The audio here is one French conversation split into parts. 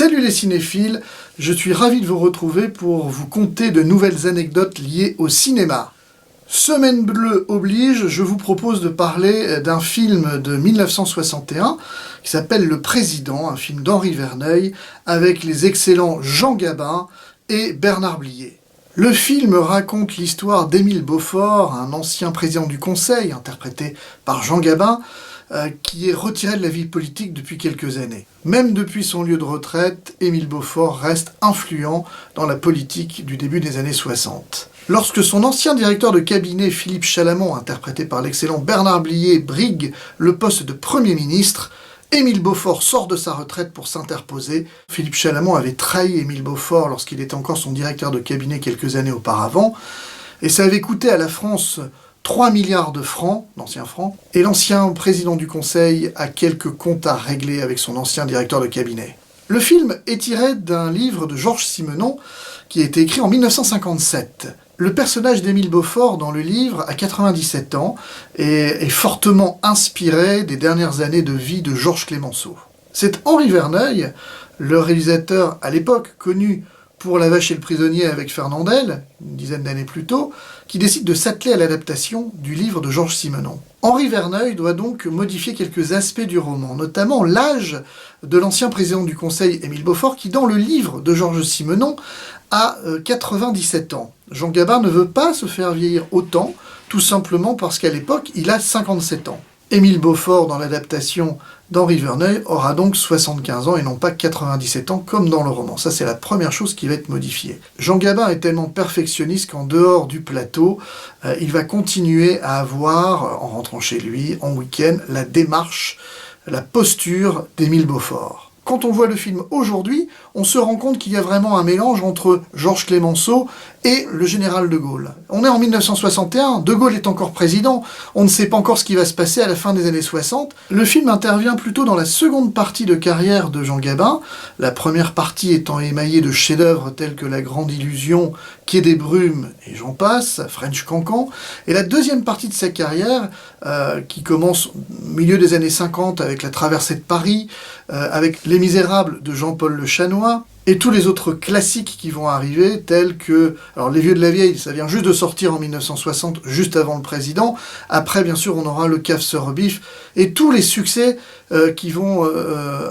Salut les cinéphiles, je suis ravi de vous retrouver pour vous conter de nouvelles anecdotes liées au cinéma. Semaine bleue oblige, je vous propose de parler d'un film de 1961 qui s'appelle Le Président, un film d'Henri Verneuil avec les excellents Jean Gabin et Bernard Blier. Le film raconte l'histoire d'Émile Beaufort, un ancien président du Conseil, interprété par Jean Gabin, qui est retiré de la vie politique depuis quelques années. Même depuis son lieu de retraite, Émile Beaufort reste influent dans la politique du début des années 60. Lorsque son ancien directeur de cabinet, Philippe Chalamon, interprété par l'excellent Bernard Blier, brigue le poste de Premier ministre, Émile Beaufort sort de sa retraite pour s'interposer. Philippe Chalamon avait trahi Émile Beaufort lorsqu'il était encore son directeur de cabinet quelques années auparavant, et ça avait coûté à la France 3 milliards de francs, d'anciens francs, et l'ancien président du Conseil a quelques comptes à régler avec son ancien directeur de cabinet. Le film est tiré d'un livre de Georges Simenon qui a été écrit en 1957. Le personnage d'Émile Beaufort dans le livre a 97 ans et est fortement inspiré des dernières années de vie de Georges Clemenceau. C'est Henri Verneuil, le réalisateur à l'époque connu pour La Vache et le Prisonnier avec Fernandel, une dizaine d'années plus tôt, qui décide de s'atteler à l'adaptation du livre de Georges Simenon. Henri Verneuil doit donc modifier quelques aspects du roman, notamment l'âge de l'ancien président du Conseil, Émile Beaufort, qui dans le livre de Georges Simenon a 97 ans. Jean Gabin ne veut pas se faire vieillir autant, tout simplement parce qu'à l'époque, il a 57 ans. Émile Beaufort, dans l'adaptation d'Henri Verneuil, aura donc 75 ans et non pas 97 ans comme dans le roman. Ça, c'est la première chose qui va être modifiée. Jean Gabin est tellement perfectionniste qu'en dehors du plateau, il va continuer à avoir, en rentrant chez lui, en week-end, la démarche, la posture d'Émile Beaufort. Quand on voit le film aujourd'hui, on se rend compte qu'il y a vraiment un mélange entre Georges Clemenceau et le général de Gaulle. On est en 1961, de Gaulle est encore président, on ne sait pas encore ce qui va se passer à la fin des années 60. Le film intervient plutôt dans la seconde partie de carrière de Jean Gabin, la première partie étant émaillée de chefs-d'œuvre tels que La Grande Illusion, Quai des Brumes et j'en passe, French Cancan, et la deuxième partie de sa carrière, qui commence au milieu des années 50 avec La Traversée de Paris, avec Les Misérables de Jean-Paul Le Chanois, et tous les autres classiques qui vont arriver, tels que... Alors, Les Vieux de la Vieille, ça vient juste de sortir en 1960, juste avant le Président. Après, bien sûr, on aura Le Cave Sœur Biff, et tous les succès qui vont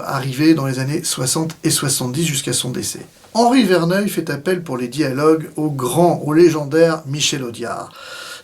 arriver dans les années 60 et 70 jusqu'à son décès. Henri Verneuil fait appel pour les dialogues au grand, au légendaire Michel Audiard.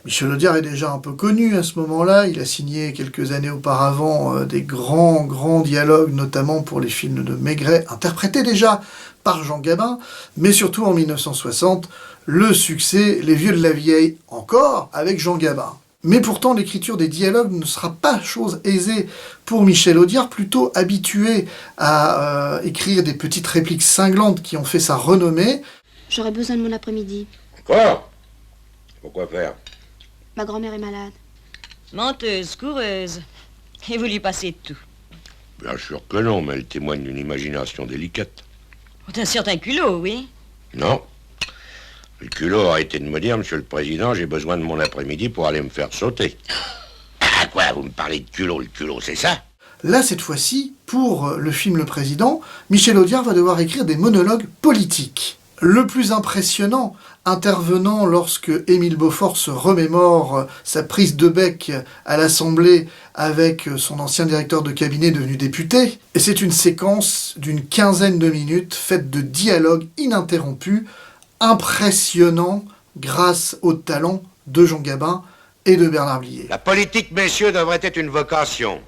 Michel Audiard est déjà un peu connu à ce moment-là, il a signé quelques années auparavant des grands dialogues, notamment pour les films de Maigret, interprétés déjà par Jean Gabin, mais surtout en 1960, le succès Les Vieux de la Vieille, encore avec Jean Gabin. Mais pourtant, l'écriture des dialogues ne sera pas chose aisée pour Michel Audiard, plutôt habitué à écrire des petites répliques cinglantes qui ont fait sa renommée. J'aurais besoin de mon après-midi. Quoi? Pourquoi faire? Ma grand-mère est malade. Menteuse, coureuse. Et vous lui passez tout. Bien sûr que non, mais elle témoigne d'une imagination délicate. D'un certain culot, oui. Non. Le culot aurait été de me dire, Monsieur le Président, j'ai besoin de mon après-midi pour aller me faire sauter. Ah quoi, vous me parlez de culot, le culot, c'est ça? Là, cette fois-ci, pour le film Le Président, Michel Audiard va devoir écrire des monologues politiques. Le plus impressionnant, intervenant lorsque Émile Beaufort se remémore sa prise de bec à l'Assemblée avec son ancien directeur de cabinet devenu député. Et c'est une séquence d'une quinzaine de minutes faite de dialogues ininterrompus, impressionnant grâce au talent de Jean Gabin et de Bernard Blier. La politique, messieurs, devrait être une vocation.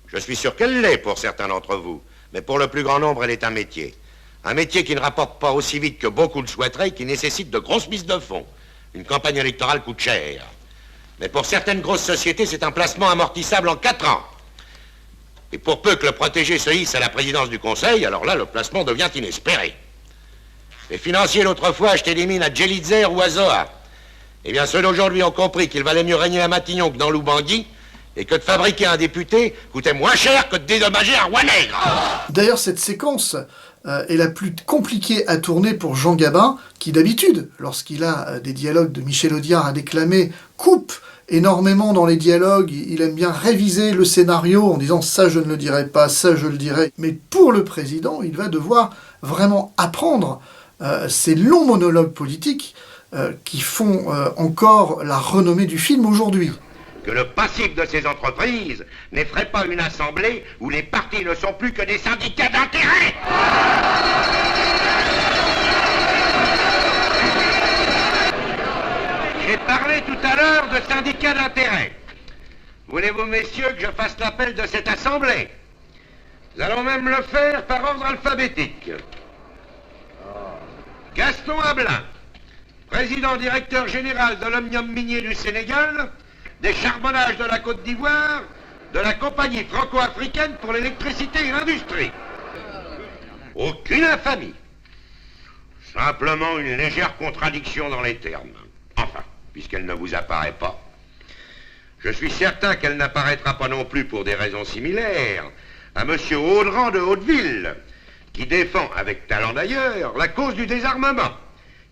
Je suis sûr qu'elle l'est pour certains d'entre vous, mais pour le plus grand nombre, elle est un métier. Un métier qui ne rapporte pas aussi vite que beaucoup le souhaiteraient, qui nécessite de grosses mises de fonds. Une campagne électorale coûte cher. Mais pour certaines grosses sociétés, c'est un placement amortissable en 4 ans. Et pour peu que le protégé se hisse à la présidence du Conseil, alors là, le placement devient inespéré. Les financiers, l'autre fois, achetaient des mines à Djelitzer ou à Zoa. Eh bien, ceux d'aujourd'hui ont compris qu'il valait mieux régner à Matignon que dans l'Oubangui, Et que de fabriquer un député coûtait moins cher que de dédommager un roi nègre. D'ailleurs, cette séquence est la plus compliquée à tourner pour Jean Gabin, qui d'habitude, lorsqu'il a des dialogues de Michel Audiard à déclamer, coupe énormément dans les dialogues. Il aime bien réviser le scénario en disant « ça je ne le dirai pas, ça je le dirai ». Mais pour le président, il va devoir vraiment apprendre ces longs monologues politiques qui font encore la renommée du film aujourd'hui. Que le passif de ces entreprises n'effraie pas une assemblée où les partis ne sont plus que des syndicats d'intérêt. J'ai parlé tout à l'heure de syndicats d'intérêt. Voulez-vous, messieurs, que je fasse l'appel de cette assemblée? Nous allons même le faire par ordre alphabétique. Gaston Ablin, président directeur général de l'Omnium minier du Sénégal, des charbonnages de la Côte d'Ivoire, de la compagnie franco-africaine pour l'électricité et l'industrie. Aucune infamie. Simplement une légère contradiction dans les termes. Enfin, puisqu'elle ne vous apparaît pas. Je suis certain qu'elle n'apparaîtra pas non plus pour des raisons similaires à M. Audran de Hauteville, qui défend, avec talent d'ailleurs, la cause du désarmement,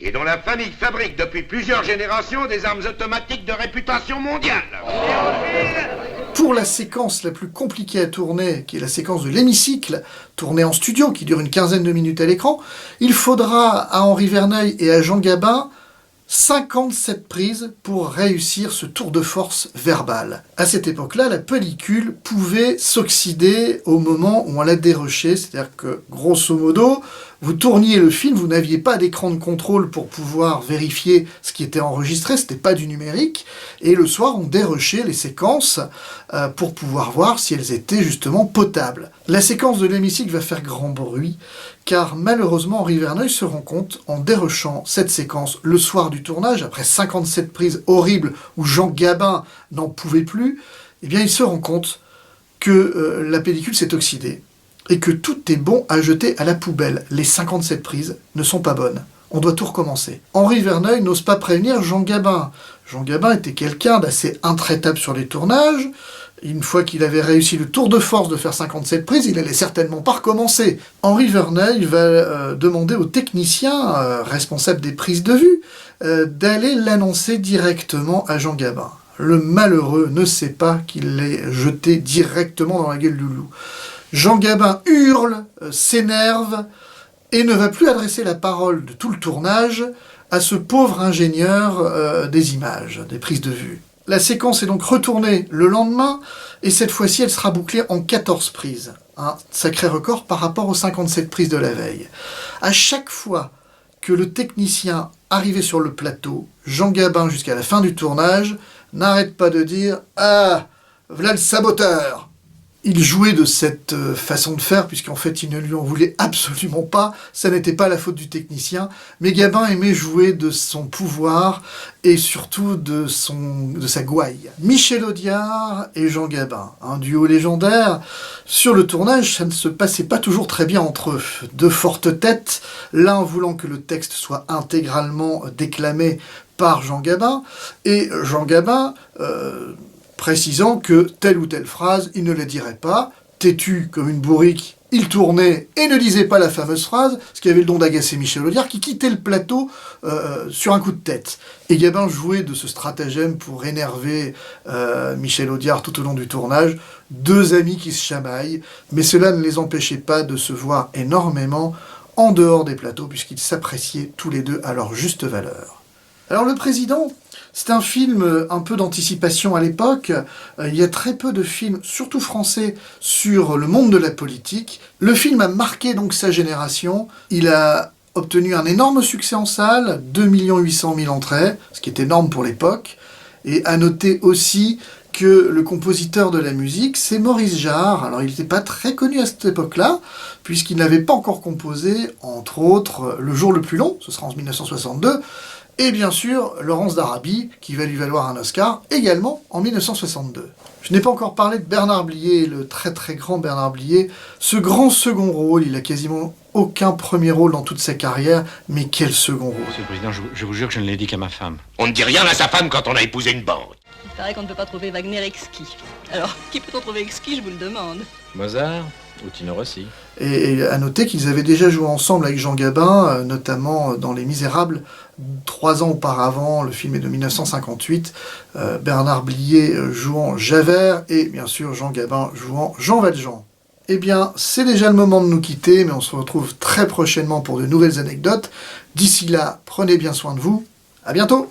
et dont la famille fabrique depuis plusieurs générations des armes automatiques de réputation mondiale. Pour la séquence la plus compliquée à tourner, qui est la séquence de l'hémicycle, tournée en studio, qui dure une quinzaine de minutes à l'écran, il faudra à Henri Verneuil et à Jean Gabin 57 prises pour réussir ce tour de force verbal. À cette époque-là, la pellicule pouvait s'oxyder au moment où on la dérochait, c'est-à-dire que, grosso modo, vous tourniez le film, vous n'aviez pas d'écran de contrôle pour pouvoir vérifier ce qui était enregistré, c'était pas du numérique, et le soir, on dérochait les séquences pour pouvoir voir si elles étaient justement potables. La séquence de l'hémicycle va faire grand bruit, car malheureusement, Henri Verneuil se rend compte, en dérochant cette séquence le soir du tournage, après 57 prises horribles où Jean Gabin n'en pouvait plus, eh bien il se rend compte que la pellicule s'est oxydée et que tout est bon à jeter à la poubelle. Les 57 prises ne sont pas bonnes. On doit tout recommencer. Henri Verneuil n'ose pas prévenir Jean Gabin. Jean Gabin était quelqu'un d'assez intraitable sur les tournages. Une fois qu'il avait réussi le tour de force de faire 57 prises, il allait certainement pas recommencer. Henri Verneuil va demander aux techniciens responsables des prises de vue d'aller l'annoncer directement à Jean Gabin. Le malheureux ne sait pas qu'il l'ait jeté directement dans la gueule du loup. Jean Gabin hurle, s'énerve et ne va plus adresser la parole de tout le tournage à ce pauvre ingénieur des images, des prises de vue. La séquence est donc retournée le lendemain, et cette fois-ci, elle sera bouclée en 14 prises. Un sacré record par rapport aux 57 prises de la veille. À chaque fois que le technicien arrivait sur le plateau, Jean Gabin, jusqu'à la fin du tournage, n'arrête pas de dire « Ah, voilà le saboteur !» Il jouait de cette façon de faire, puisqu'en fait, il ne lui en voulait absolument pas. Ça n'était pas la faute du technicien. Mais Gabin aimait jouer de son pouvoir et surtout de sa gouaille. Michel Audiard et Jean Gabin, un duo légendaire. Sur le tournage, ça ne se passait pas toujours très bien entre eux. Deux fortes têtes, l'un voulant que le texte soit intégralement déclamé par Jean Gabin, et Jean Gabin précisant que telle ou telle phrase, il ne la dirait pas. Têtu comme une bourrique, il tournait et ne disait pas la fameuse phrase, ce qui avait le don d'agacer Michel Audiard, qui quittait le plateau sur un coup de tête. Et Gabin jouait de ce stratagème pour énerver Michel Audiard tout au long du tournage. Deux amis qui se chamaillent, mais cela ne les empêchait pas de se voir énormément en dehors des plateaux, puisqu'ils s'appréciaient tous les deux à leur juste valeur. Alors le président, c'est un film un peu d'anticipation à l'époque. Il y a très peu de films, surtout français, sur le monde de la politique. Le film a marqué donc sa génération. Il a obtenu un énorme succès en salle, 2 800 000 entrées, ce qui est énorme pour l'époque. Et à noter aussi que le compositeur de la musique, c'est Maurice Jarre. Alors il n'était pas très connu à cette époque-là, puisqu'il n'avait pas encore composé, entre autres, Le jour le plus long, ce sera en 1962, et bien sûr, Laurence d'Arabie, qui va lui valoir un Oscar, également en 1962. Je n'ai pas encore parlé de Bernard Blier, le très très grand Bernard Blier. Ce grand second rôle, il a quasiment aucun premier rôle dans toute sa carrière, mais quel second rôle. Monsieur le Président, je vous jure que je ne l'ai dit qu'à ma femme. On ne dit rien à sa femme quand on a épousé une banque. Il paraît qu'on ne peut pas trouver Wagner exquis. Alors, qui peut-on trouver exquis, je vous le demande? Mozart ou Tino Rossi. Et à noter qu'ils avaient déjà joué ensemble avec Jean Gabin, notamment dans Les Misérables, 3 ans auparavant. Le film est de 1958. Bernard Blier jouant Javert et bien sûr Jean Gabin jouant Jean Valjean. Eh bien, c'est déjà le moment de nous quitter, mais on se retrouve très prochainement pour de nouvelles anecdotes. D'ici là, prenez bien soin de vous. À bientôt!